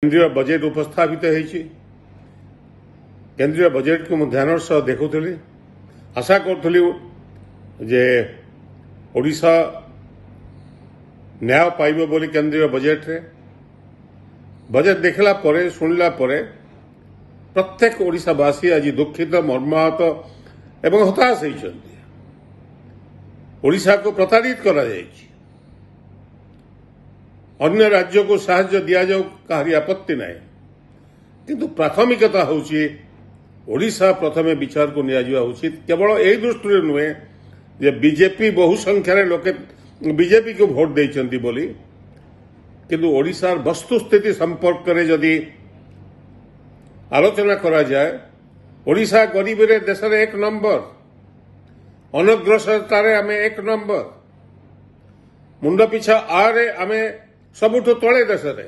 केंद्रीय बजेट उपस्थापित होती। केंद्रीय बजेट को ध्यान सह देखुली, आशा करुली जे ओडिशा न्याय पाइब बोली केंद्रीय बजेट रे। बजेट देखला परे शुणिला परे प्रत्येक ओडिशावासी आज दुखित मर्माहत एवं हताश होती। ओडिशा को प्रताड़ित करा जायछि। अन्य राज्य को साहाय्य दिया जाऊ कहारी आपत्ति ना, किंतु प्राथमिकता होची ओडिशा प्रथमे विचार को निया उचित। केवल यही दृष्टि नुहे जे बीजेपी बहु संख्यार लोके बीजेपी को भोट देइछंती बोली, किंतु ओडिशार वस्तुस्थिति संपर्क में जदि आलोचना करा जाए, ओडिशा गरीबी रे देश रे एक नंबर, अनग्रसरता रे आमे एक नंबर, मुंड पिछा आरे आमे सबुठु तले देश रे,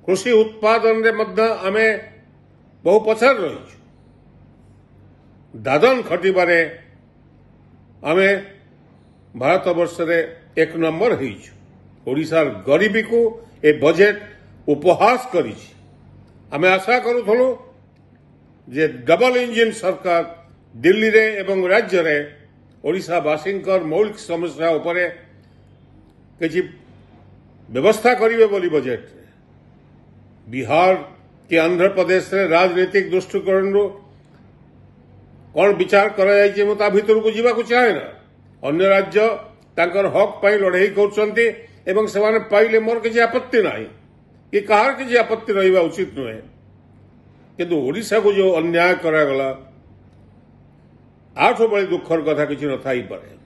कृषि उत्पादन रे मध्य आमे बहु पछार रही, दादन खटिबारे आमे भारत वर्ष रे एक नंबर होइछु। ओडिशार गरीबी को ए बजेट उपहास करिछि। आमे आशा करूथलु जे डबल इंजिन सरकार दिल्ली रे एवं राज्य रे ओडिशावासींकर मौलिक समस्या उपरे किछि व्यवस्था करिवे बोली बजेट रे। बिहार के आंध्र प्रदेश रे राजनीतिक दृष्टिकोण कौन विचार करा जायछि मु ता भितर को जीवा को चाहे ना। अन्य राज्य तांकर हक पाई लड़ाई करछंती एवं सेमाने पाइले मोर किछि आपत्ति नाही, कि कहार किछि आपत्ति रहिबा उचित नुहे, किंतु ओडिशा को जो अन्याय करा गला आठो बड़ी दुखर कथा किछि न थाई पारे।